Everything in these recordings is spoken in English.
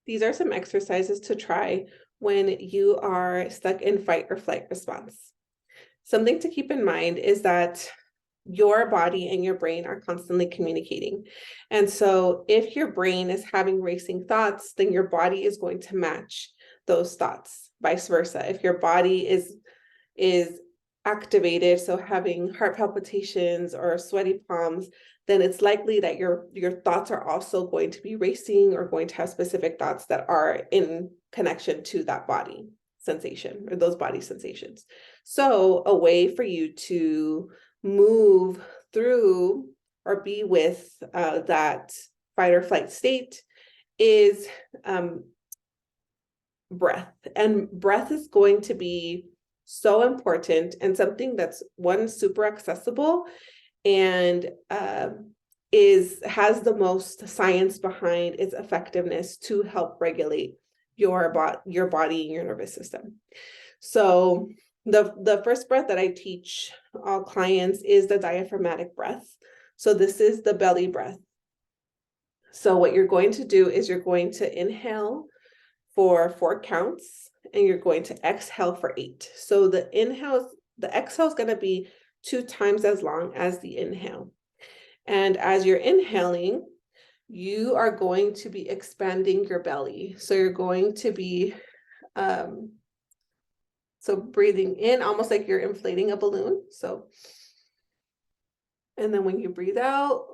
these are some exercises to try when you are stuck in fight or flight response. Something to keep in mind is that your body and your brain are constantly communicating. And so if your brain is having racing thoughts, then your body is going to match those thoughts, vice versa. If your body is activated, so having heart palpitations or sweaty palms, then it's likely that your thoughts are also going to be racing or going to have specific thoughts that are in connection to that body sensation or those body sensations. So a way for you to move through or be with that fight or flight state is breath. And breath is going to be so important and something that's one, super accessible, and has the most science behind its effectiveness to help regulate your body and your nervous system. So the first breath that I teach all clients is the diaphragmatic breath. So this is the belly breath. So what you're going to do is you're going to inhale for 4 counts and you're going to exhale for 8. So the exhale is going to be 2 times as long as the inhale. And as you're inhaling, you are going to be expanding your belly. So you're going to be so breathing in almost like you're inflating a balloon. So, and then when you breathe out,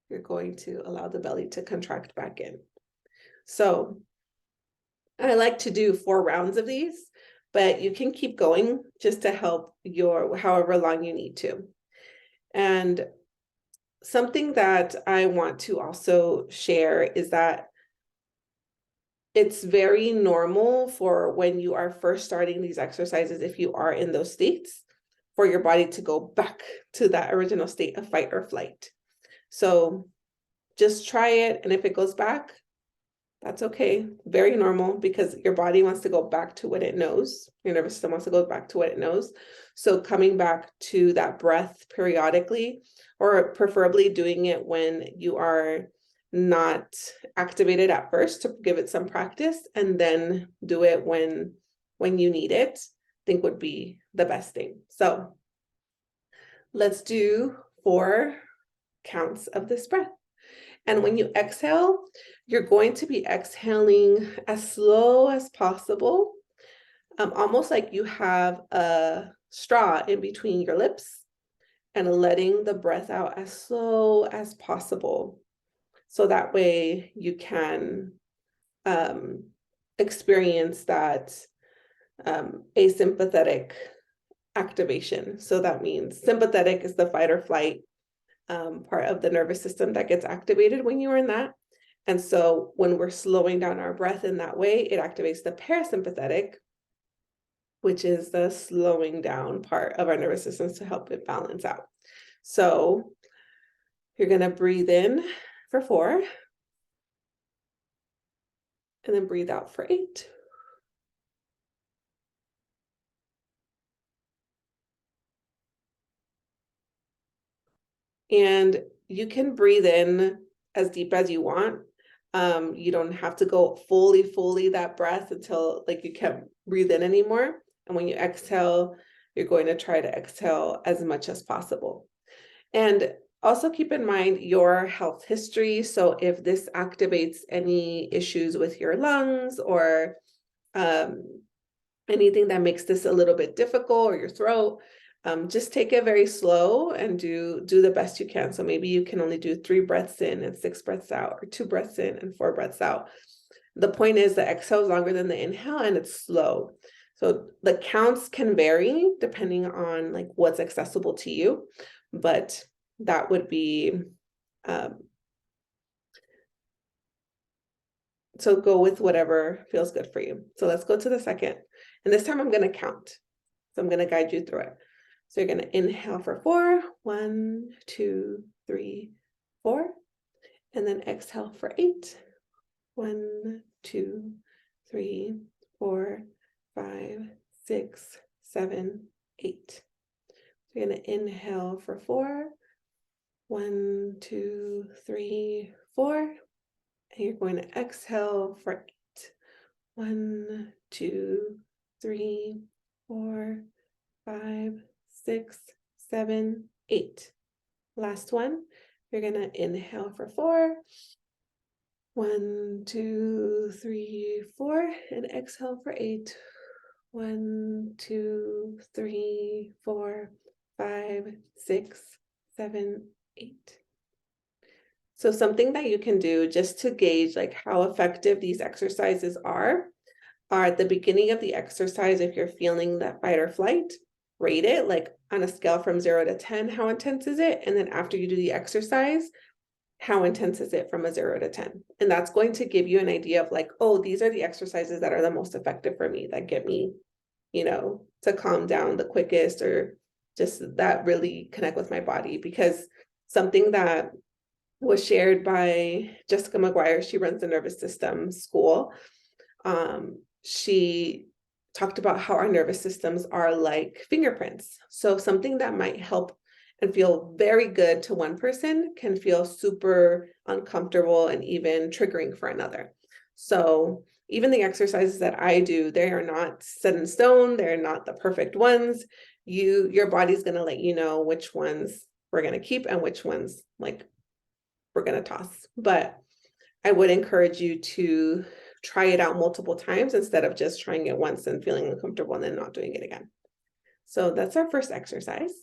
you're going to allow the belly to contract back in. So I like to do 4 rounds of these, but you can keep going just to help your however long you need to. And something that I want to also share is that it's very normal for when you are first starting these exercises, if you are in those states, for your body to go back to that original state of fight or flight. So just try it. And if it goes back, that's okay. Very normal, because your body wants to go back to what it knows. Your nervous system wants to go back to what it knows. So coming back to that breath periodically, or preferably doing it when you are not activated at first to give it some practice, and then do it when you need it, I think would be the best thing. So let's do 4 counts of this breath. And when you exhale, you're going to be exhaling as slow as possible, almost like you have a straw in between your lips, and letting the breath out as slow as possible. So that way you can experience that asympathetic activation. So that means sympathetic is the fight or flight part of the nervous system that gets activated when you are in that. And so when we're slowing down our breath in that way, it activates the parasympathetic, which is the slowing down part of our nervous system to help it balance out. So you're going to breathe in for 4 and then breathe out for 8. And you can breathe in as deep as you want. You don't have to go fully that breath until like you can't breathe in anymore. And when you exhale, you're going to try to exhale as much as possible. And also keep in mind your health history. So if this activates any issues with your lungs or anything that makes this a little bit difficult, or your throat, just take it very slow and do the best you can. So maybe you can only do 3 breaths in and 6 breaths out, or 2 breaths in and 4 breaths out. The point is the exhale is longer than the inhale and it's slow. So the counts can vary depending on like what's accessible to you, but that would be, so go with whatever feels good for you. So let's go to the second. And this time I'm going to count. So I'm going to guide you through it. So you're going to inhale for 4, 1, 2, 3, 4, and then exhale for 8, 1, 2, 3, 4, 5, 6, 7, 8. So you're going to inhale for 4, 1, 2, 3, 4. And you're going to exhale for 8. 1, 2, 3, 4, 5, 6, 7, 8. Last one. You're going to inhale for 4. 1, 2, 3, 4, and exhale for 8. 1, 2, 3, 4, 5, 6, 7, 8. So something that you can do just to gauge like how effective these exercises are at the beginning of the exercise, if you're feeling that fight or flight, rate it like on a scale from 0 to 10, how intense is it? And then after you do the exercise, how intense is it from a 0 to 10? And that's going to give you an idea of like, oh, these are the exercises that are the most effective for me, that get me, to calm down the quickest, or just that really connect with my body. Because something that was shared by Jessica McGuire, she runs the nervous system school. She talked about how our nervous systems are like fingerprints. So something that might help and feel very good to one person can feel super uncomfortable and even triggering for another. So even the exercises that I do, they are not set in stone. They're not the perfect ones. Your body's going to let you know which ones we're going to keep and which ones like we're going to toss. But I would encourage you to try it out multiple times instead of just trying it once and feeling uncomfortable and then not doing it again. So that's our first exercise.